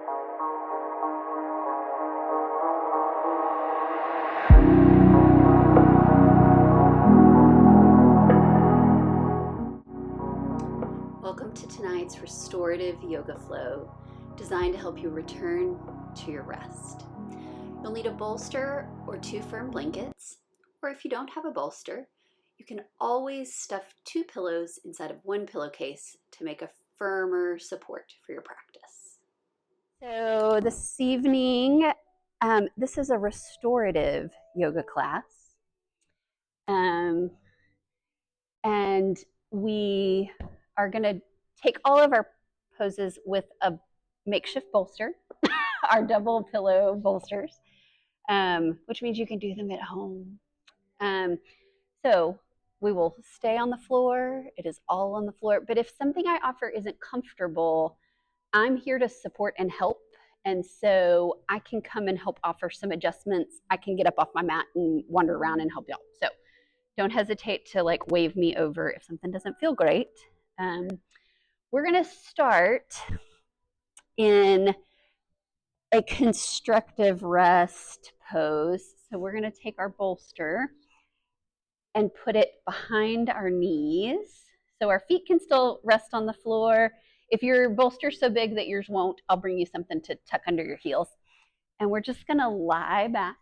Welcome to tonight's Restorative Yoga Flow, designed to help you return to your rest. You'll need a bolster or 2 firm blankets, or if you don't have a bolster, you can always stuff 2 pillows inside of 1 pillowcase to make a firmer support for your practice. So this evening, this is a restorative yoga class. And we are going to take all of our poses with a makeshift bolster, our double pillow bolsters, which means you can do them at home. So we will stay on the floor. It is all on the floor. But if something I offer isn't comfortable, I'm here to support and help. And so I can come and help offer some adjustments. I can get up off my mat and wander around and help you out. So don't hesitate to wave me over if something doesn't feel great. We're going to start in a constructive rest pose. So we're going to take our bolster and put it behind our knees. So our feet can still rest on the floor. If your bolster's so big that yours won't, I'll bring you something to tuck under your heels. And we're just going to lie back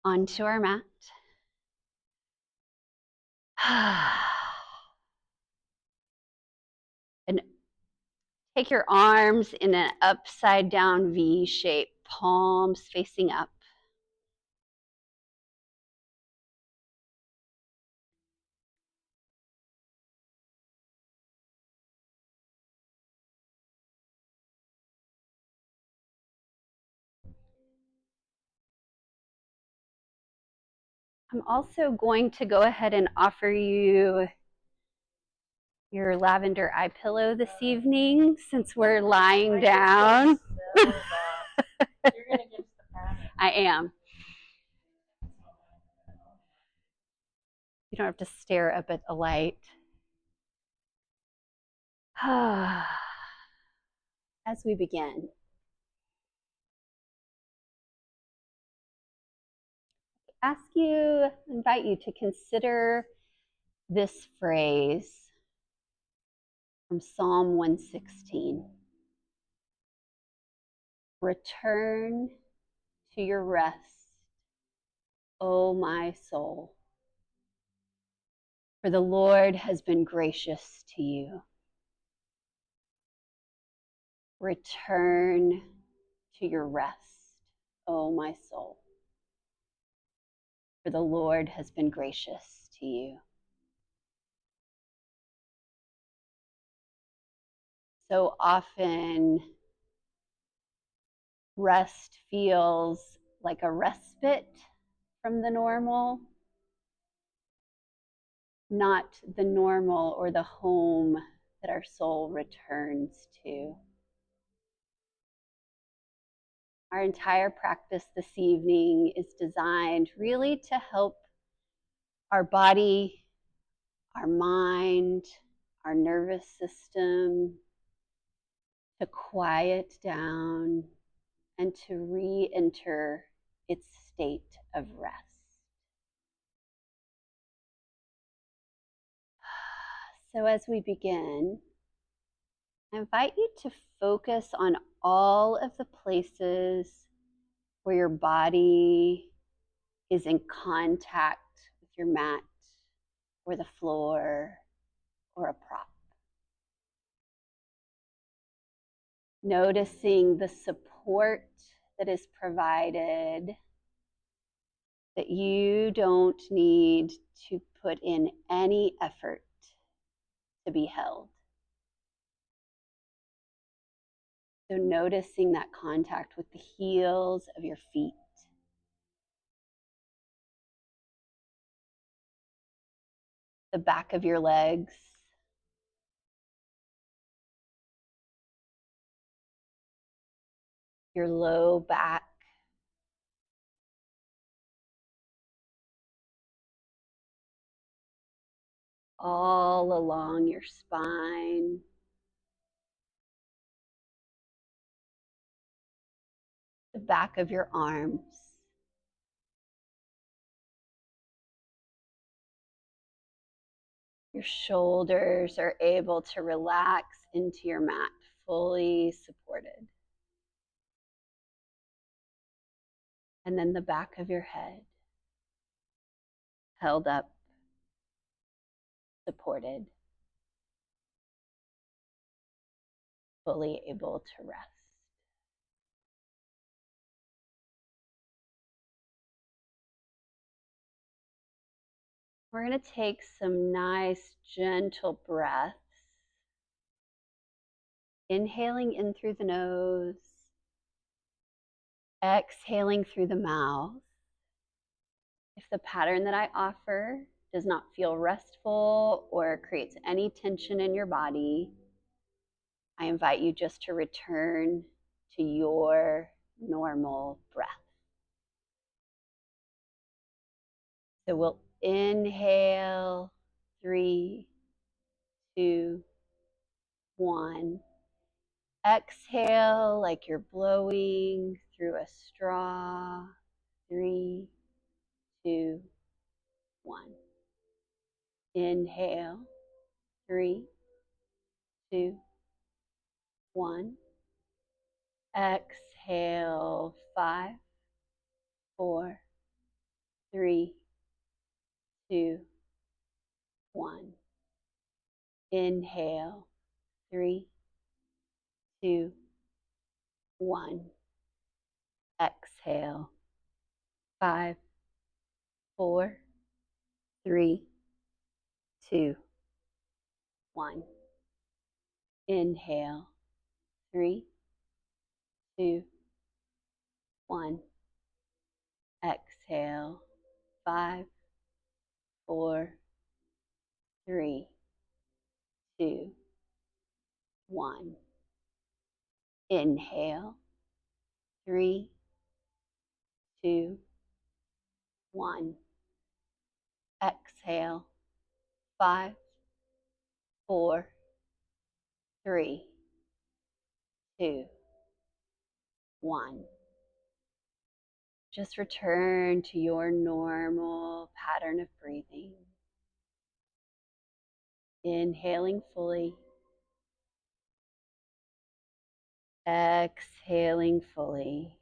onto our mat. And take your arms in an upside down V shape, palms facing up. I'm also going to go ahead and offer you your lavender eye pillow this evening since we're lying down. I am. You don't have to stare up at the light. As we begin, invite you to consider this phrase from Psalm 116. Return to your rest, O my soul, for the Lord has been gracious to you. Return to your rest, O my soul, for the Lord has been gracious to you. So often, rest feels like a respite from the normal, not the normal or the home that our soul returns to. Our entire practice this evening is designed really to help our body, our mind, our nervous system to quiet down and to re-enter its state of rest. So as we begin, I invite you to focus on all of the places where your body is in contact with your mat or the floor or a prop. Noticing the support that is provided, that you don't need to put in any effort to be held. So noticing that contact with the heels of your feet. The back of your legs. Your low back. All along your spine. the back of your arms. Your shoulders are able to relax into your mat, fully supported. And then the back of your head, held up, supported, fully able to rest. We're going to take some nice, gentle breaths. Inhaling in through the nose, exhaling through the mouth. If the pattern that I offer does not feel restful or creates any tension in your body, I invite you just to return to your normal breath. So we'll inhale, 3, 2, 1. Exhale like you're blowing through a straw. 3, 2, 1. Inhale, 3, 2, 1. Exhale, 5, 4, 3, 2, 1. Inhale, 3, 2, 1. Exhale, 5, 4, 3, 2, 1. Inhale, 3, 2, 1. Exhale, 5, 4, 3, 2, 1. Inhale, 3, 2, 1. Exhale, 5, 4, 3, 2, 1. Just return to your normal pattern of breathing. Inhaling fully, exhaling fully.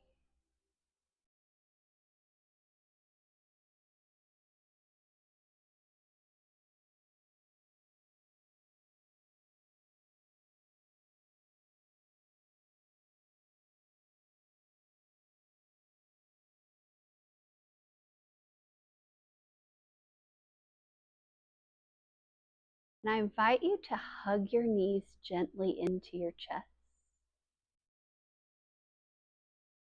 And I invite you to hug your knees gently into your chest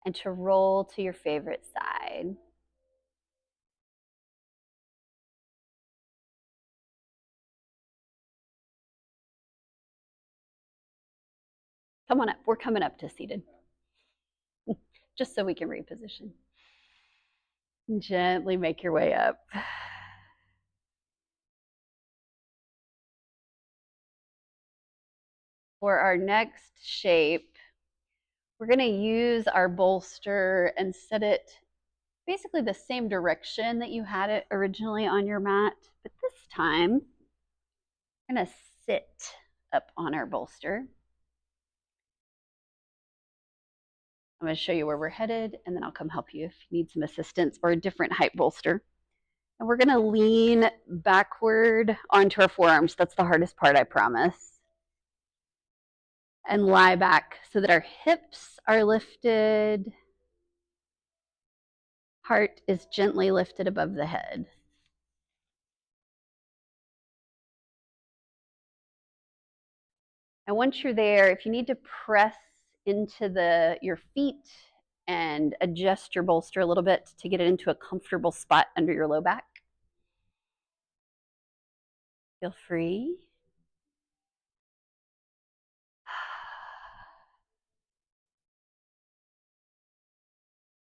and to roll to your favorite side. Come on up. We're coming up to seated, just so we can reposition. Gently make your way up. For our next shape, we're going to use our bolster and set it basically the same direction that you had it originally on your mat, but this time we're going to sit up on our bolster. I'm going to show you where we're headed, and then I'll come help you if you need some assistance or a different height bolster. And we're going to lean backward onto our forearms. That's the hardest part, I promise. And lie back so that our hips are lifted. Heart is gently lifted above the head. And once you're there, if you need to press into your feet and adjust your bolster a little bit to get it into a comfortable spot under your low back, feel free.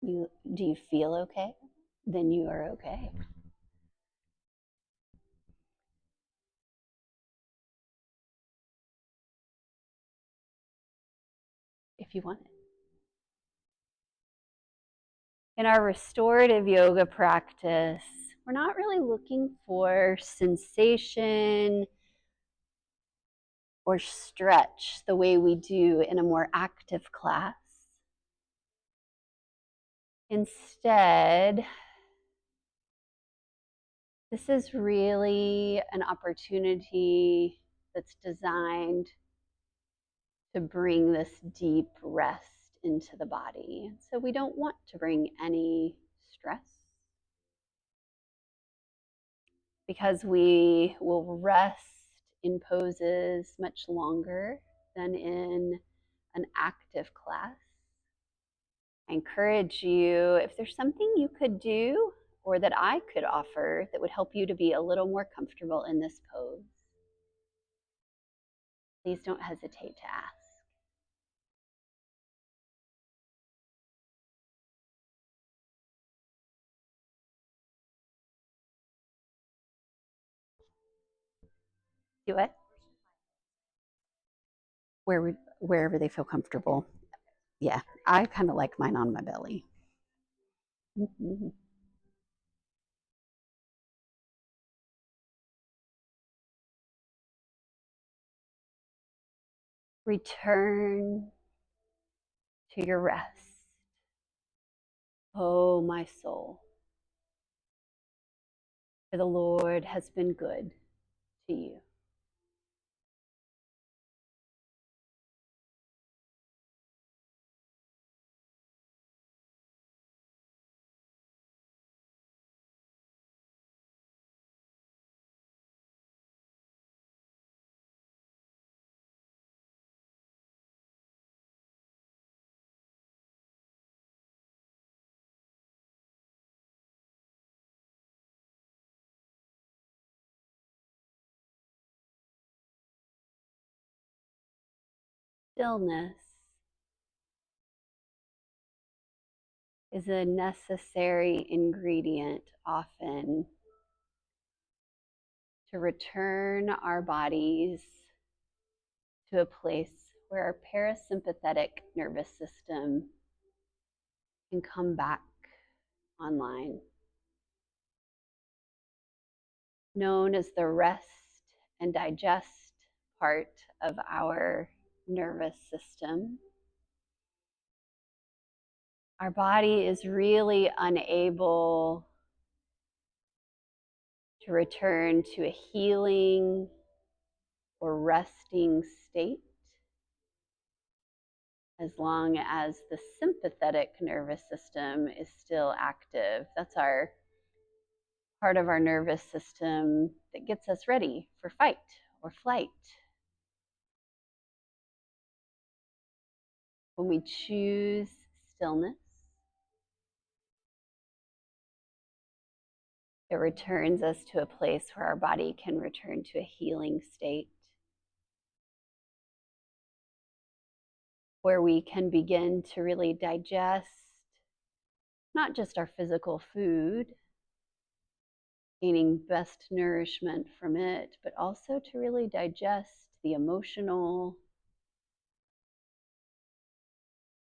Do you feel okay? Then you are okay. If you want it. In our restorative yoga practice, we're not really looking for sensation or stretch the way we do in a more active class. Instead, this is really an opportunity that's designed to bring this deep rest into the body. So we don't want to bring any stress, because we will rest in poses much longer than in an active class. I encourage you, if there's something you could do or that I could offer that would help you to be a little more comfortable in this pose, please don't hesitate to ask. Do it wherever they feel comfortable. Yeah, I kind of like mine on my belly. Mm-hmm. Return to your rest. Oh, my soul, for the Lord has been good to you. Stillness is a necessary ingredient often to return our bodies to a place where our parasympathetic nervous system can come back online. Known as the rest and digest part of our nervous system, our body is really unable to return to a healing or resting state as long as the sympathetic nervous system is still active. That's our part of our nervous system that gets us ready for fight or flight. When we choose stillness, it returns us to a place where our body can return to a healing state, where we can begin to really digest not just our physical food, gaining best nourishment from it, but also to really digest the emotional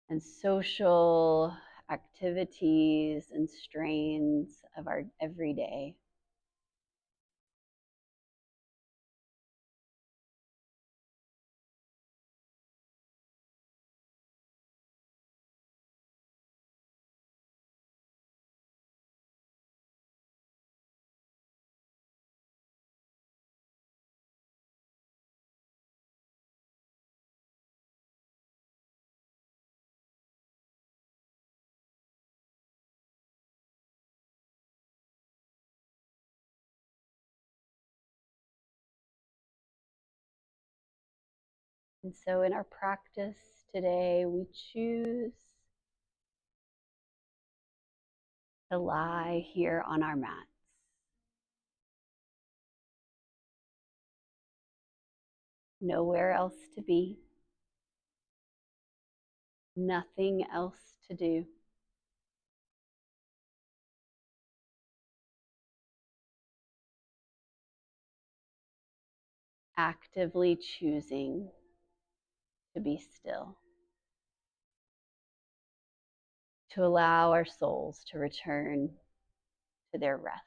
and social activities and strains of our everyday. And so in our practice today, we choose to lie here on our mats. Nowhere else to be, nothing else to do. Actively choosing to be still, to allow our souls to return to their rest.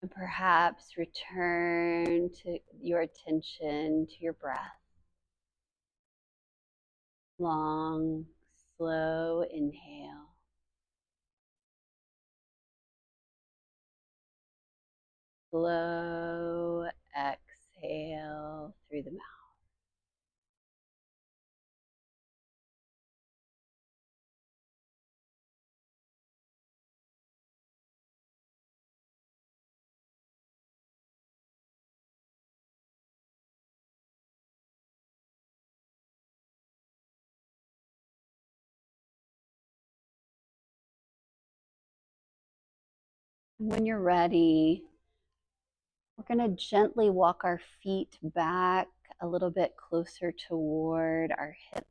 And perhaps return to your attention to your breath. Long, slow inhale. Slow exhale through the mouth. When you're ready, we're going to gently walk our feet back a little bit closer toward our hips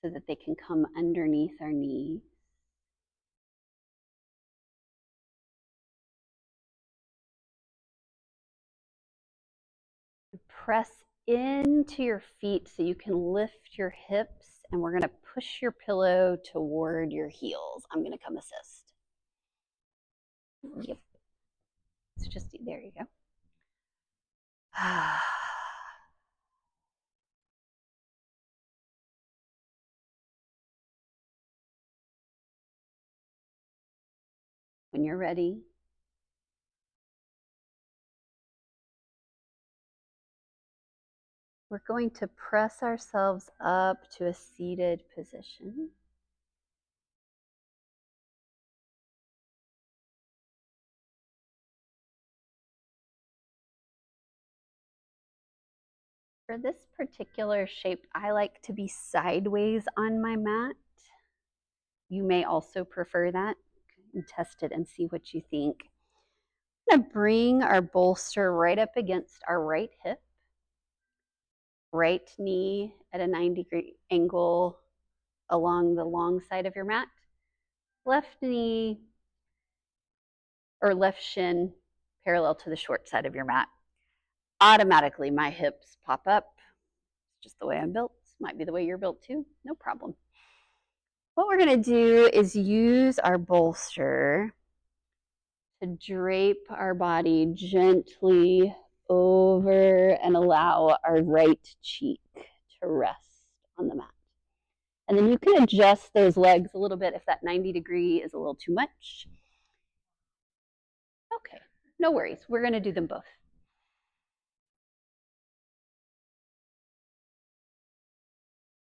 so that they can come underneath our knees. Press into your feet so you can lift your hips, and we're going to push your pillow toward your heels. I'm going to come assist. Yep. So just, there you go. When you're ready, we're going to press ourselves up to a seated position. For this particular shape, I like to be sideways on my mat. You may also prefer that. And test it and see what you think. I'm going to bring our bolster right up against our right hip. Right knee at a 90-degree angle along the long side of your mat. Left knee or left shin parallel to the short side of your mat. Automatically, my hips pop up. It's just the way I'm built. Might be the way you're built too. No problem. What we're going to do is use our bolster to drape our body gently over and allow our right cheek to rest on the mat. And then you can adjust those legs a little bit if that 90-degree is a little too much. Okay, no worries. We're going to do them both.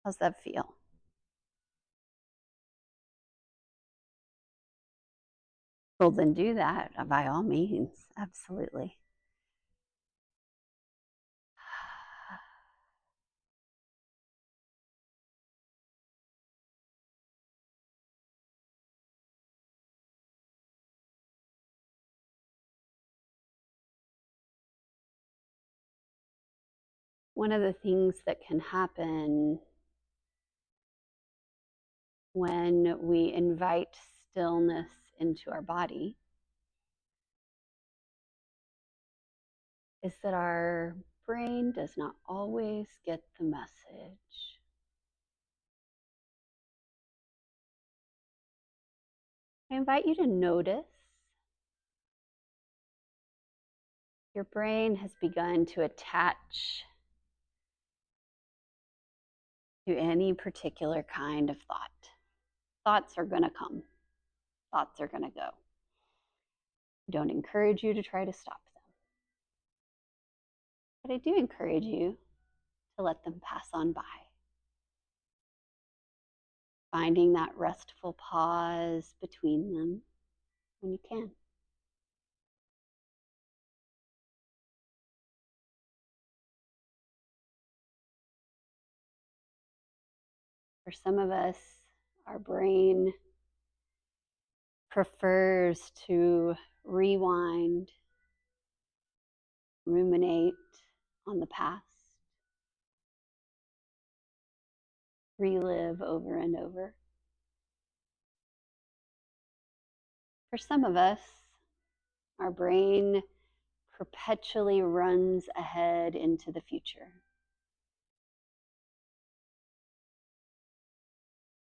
How's that feel? Well, then do that by all means. Absolutely. One of the things that can happen when we invite stillness into our body is that our brain does not always get the message. I invite you to notice your brain has begun to attach to any particular kind of thought. Thoughts are going to come. Thoughts are going to go. I don't encourage you to try to stop them. But I do encourage you to let them pass on by. Finding that restful pause between them when you can. For some of us, our brain prefers to rewind, ruminate on the past, relive over and over. For some of us, our brain perpetually runs ahead into the future.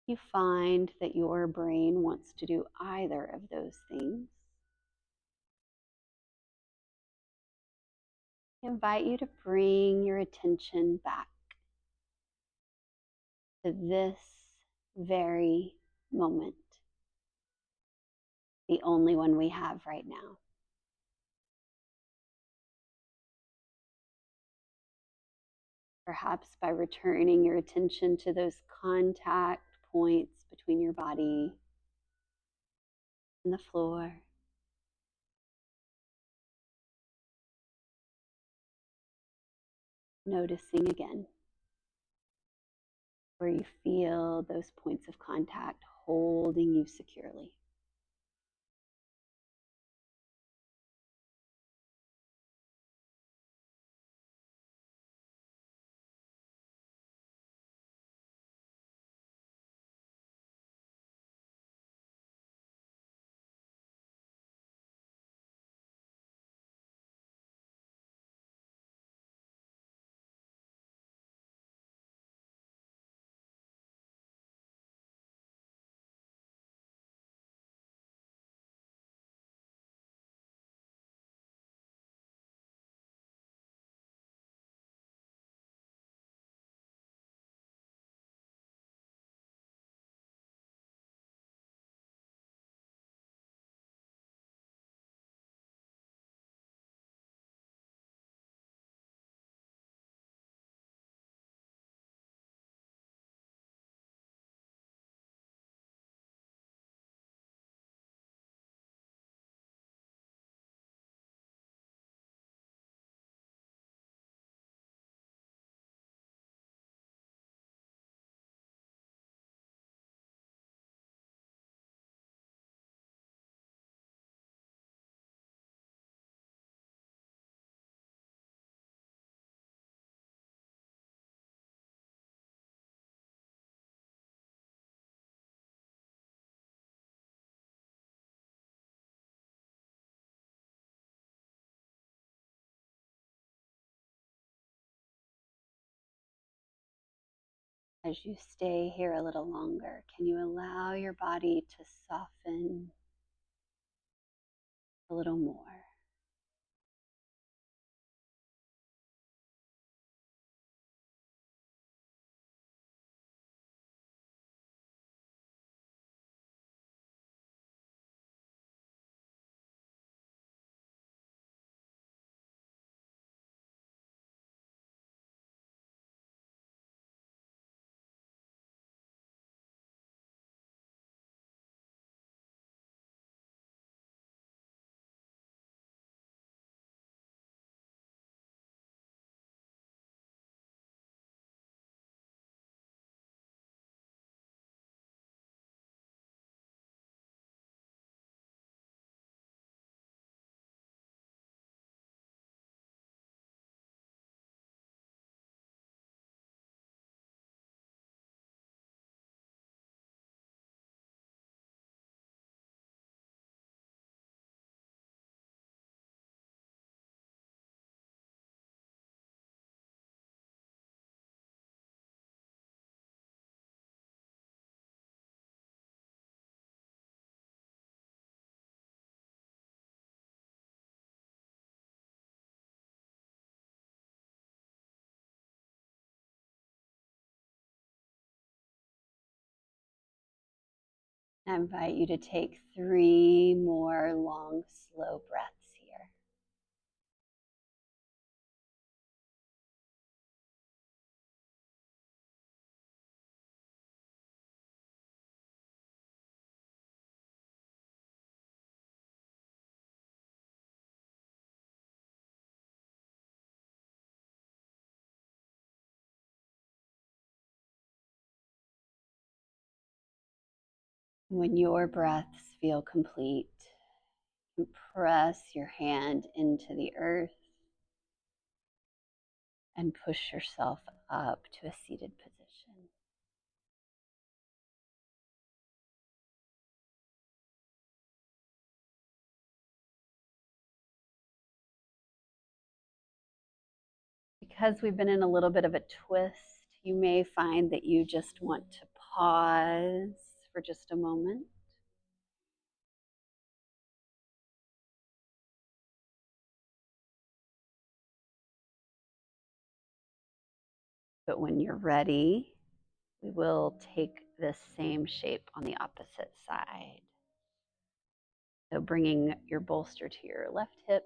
You find that your brain wants to do either of those things. I invite you to bring your attention back to this very moment, the only one we have right now. Perhaps by returning your attention to those contact points between your body and the floor. Noticing again where you feel those points of contact holding you securely. As you stay here a little longer, can you allow your body to soften a little more? I invite you to take 3 more long, slow breaths here. When your breaths feel complete, press your hand into the earth and push yourself up to a seated position. Because we've been in a little bit of a twist, you may find that you just want to pause for just a moment. But when you're ready, we will take this same shape on the opposite side. So bringing your bolster to your left hip.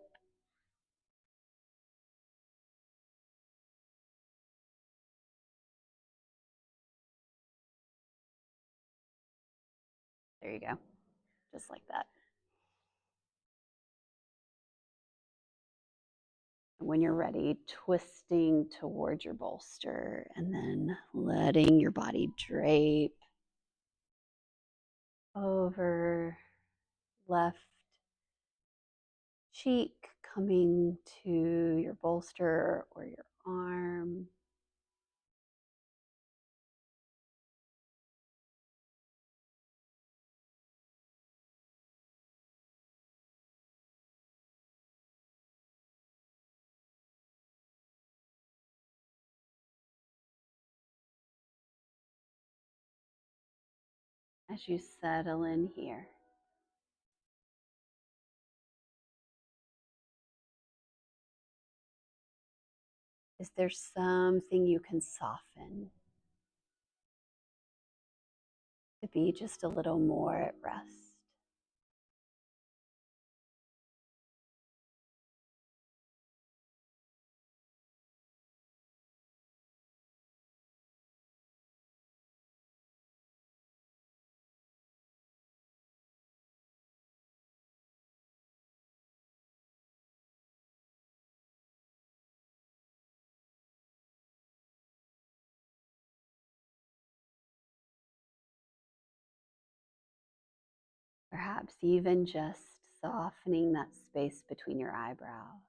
There you go, just like that. And when you're ready, twisting towards your bolster and then letting your body drape over left cheek, coming to your bolster or your arm. As you settle in here, is there something you can soften to be just a little more at rest? Perhaps even just softening that space between your eyebrows.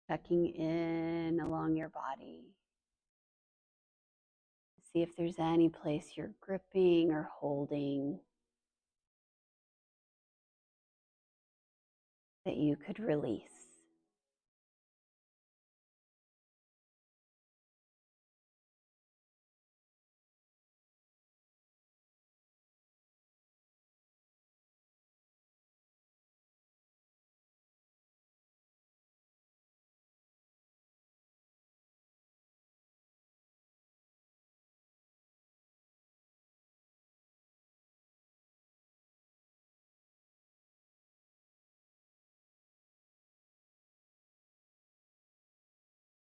Checking in along your body. See if there's any place you're gripping or holding that you could release.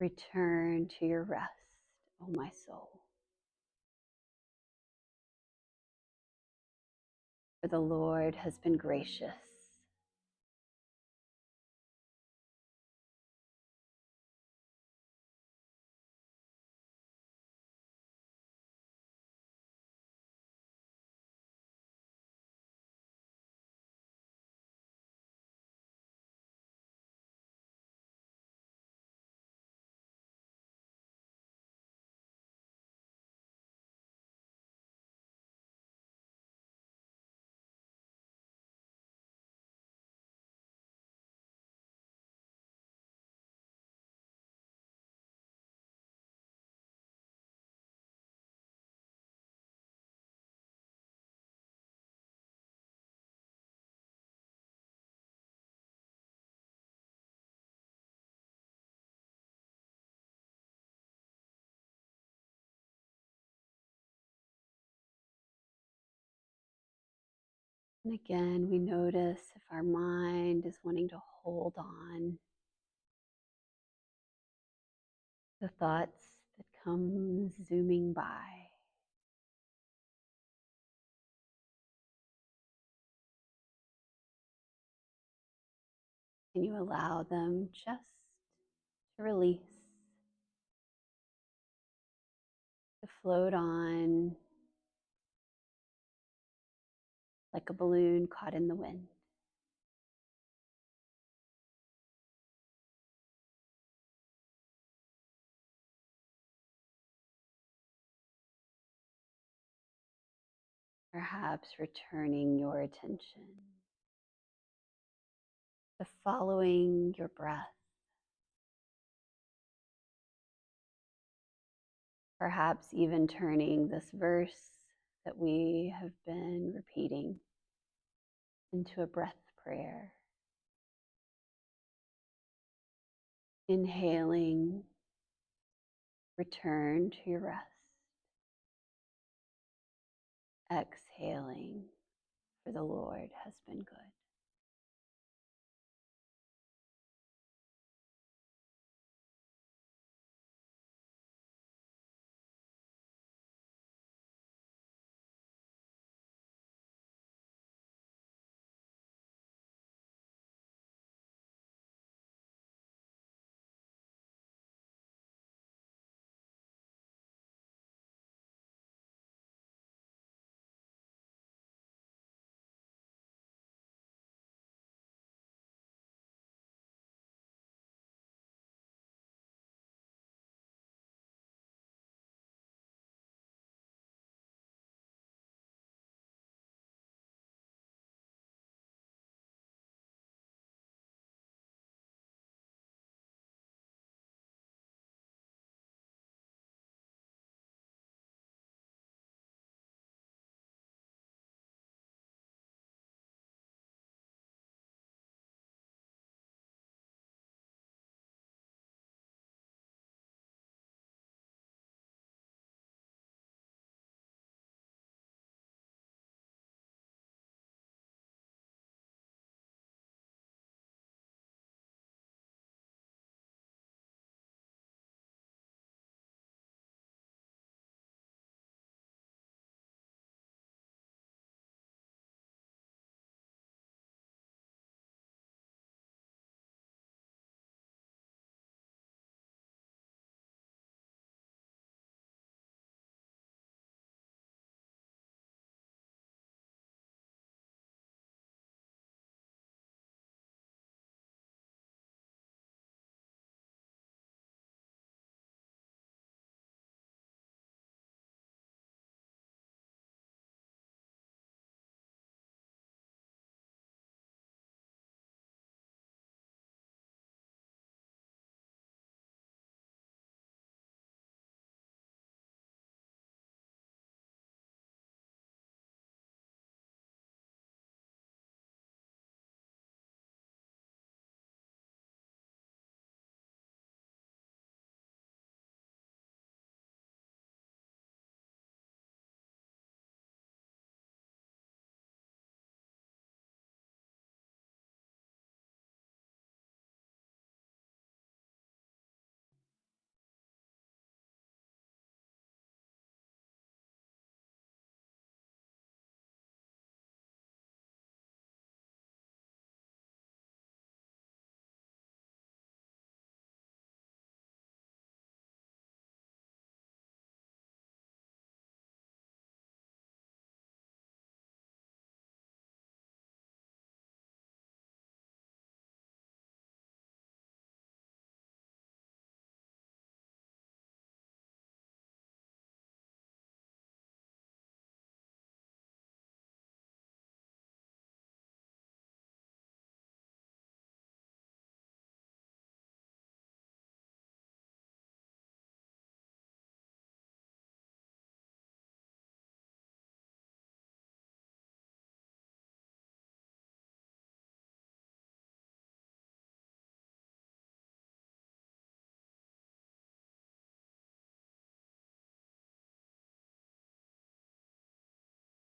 Return to your rest, oh my soul. For the Lord has been gracious. And again, we notice if our mind is wanting to hold on the thoughts that come zooming by. Can you allow them just to release, to float on like a balloon caught in the wind? Perhaps returning your attention to following your breath. Perhaps even turning this verse that we have been repeating into a breath prayer. Inhaling, return to your rest. Exhaling, for the Lord has been good.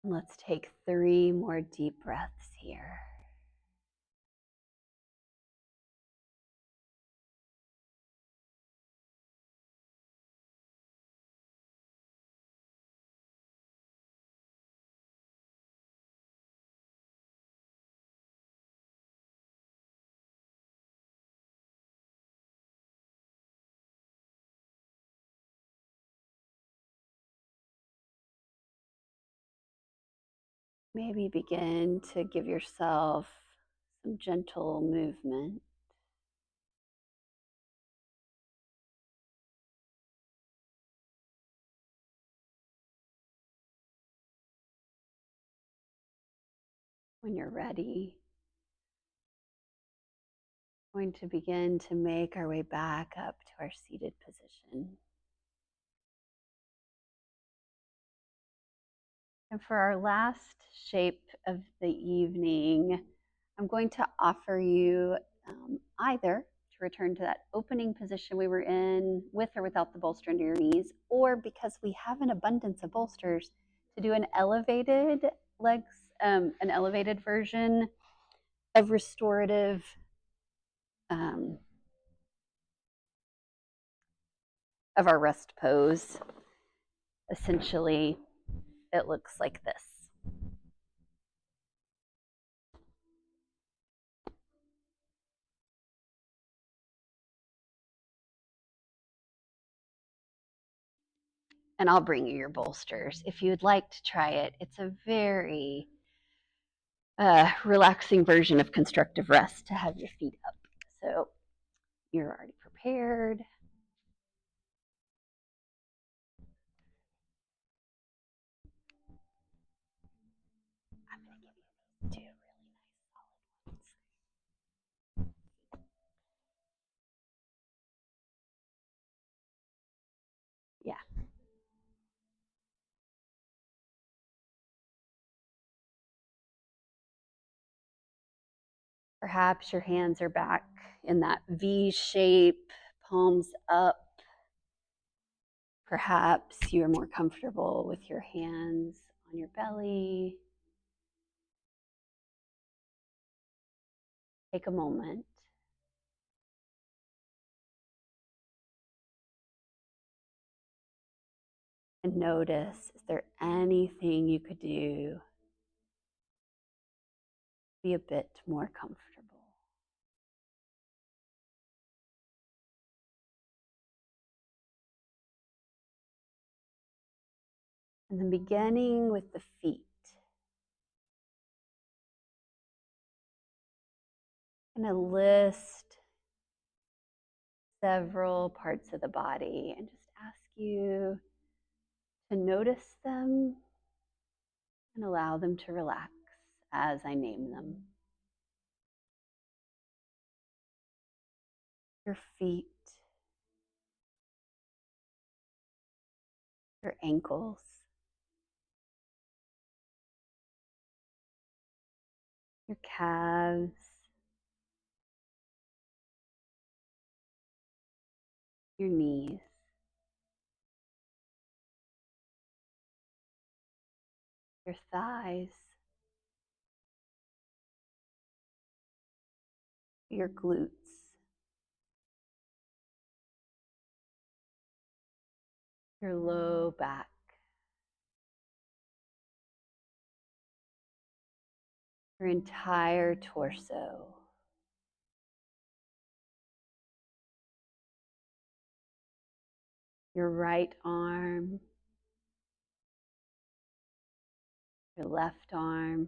Let's take 3 more deep breaths here. Maybe begin to give yourself some gentle movement. When you're ready, we're going to begin to make our way back up to our seated position. And for our last shape of the evening, I'm going to offer you either to return to that opening position we were in with or without the bolster under your knees, or because we have an abundance of bolsters, to do an elevated legs, an elevated version of restorative of our rest pose. Essentially, it looks like this. And I'll bring you your bolsters if you would like to try it. It's a very relaxing version of constructive rest to have your feet up. So you're already prepared. I'm going to give you 2 really nice solid ones. Yeah. Perhaps your hands are back in that V shape, palms up. Perhaps you're more comfortable with your hands on your belly. Take a moment. And notice, is there anything you could do to be a bit more comfortable? And then beginning with the feet. I'm going to list several parts of the body and just ask you to notice them and allow them to relax as I name them. Your feet, your ankles, your calves, your knees, your thighs, your glutes, your low back, your entire torso, your right arm, your left arm,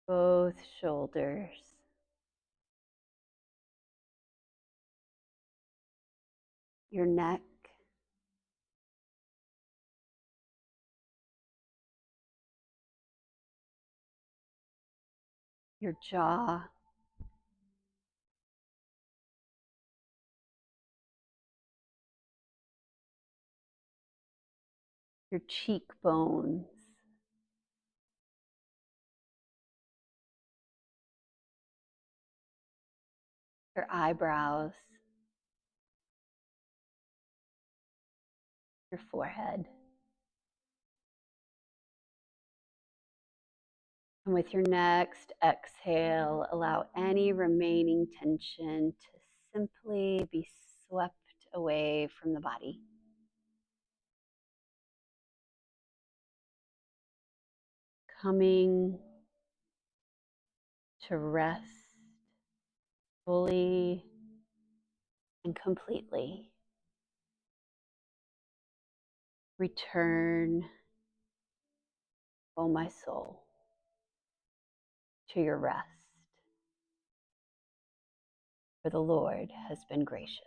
both shoulders, your neck, your jaw, your cheekbones, your eyebrows, your forehead. And with your next exhale, allow any remaining tension to simply be swept away from the body. Coming to rest fully and completely. Return, oh my soul, to your rest, for the Lord has been gracious.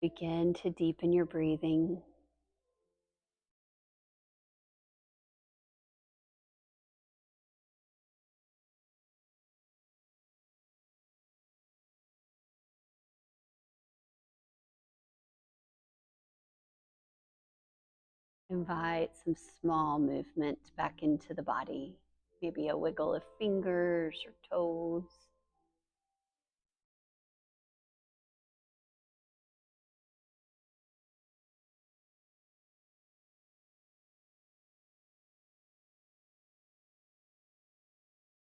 Begin to deepen your breathing. Invite some small movement back into the body, maybe a wiggle of fingers or toes.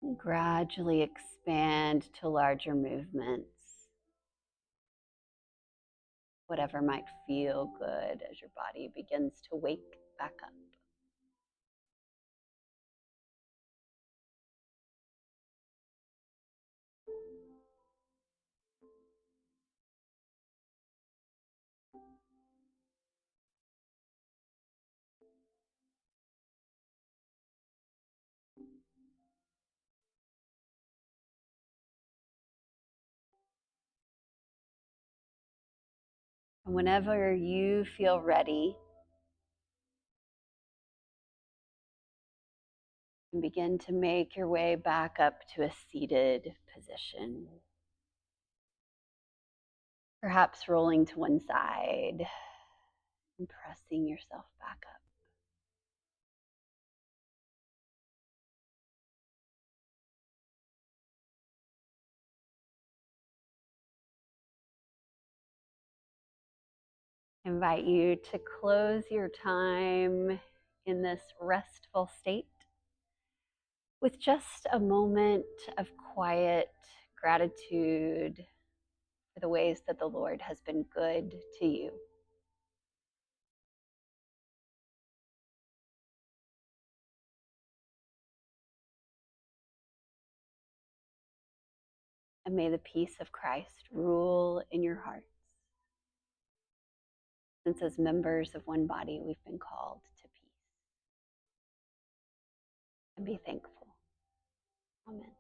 And gradually expand to larger movements, whatever might feel good as your body begins to wake back up. And whenever you feel ready, and begin to make your way back up to a seated position. Perhaps rolling to one side and pressing yourself back up. I invite you to close your time in this restful state with just a moment of quiet gratitude for the ways that the Lord has been good to you. And may the peace of Christ rule in your hearts, since as members of one body, we've been called to peace. And be thankful. Amen.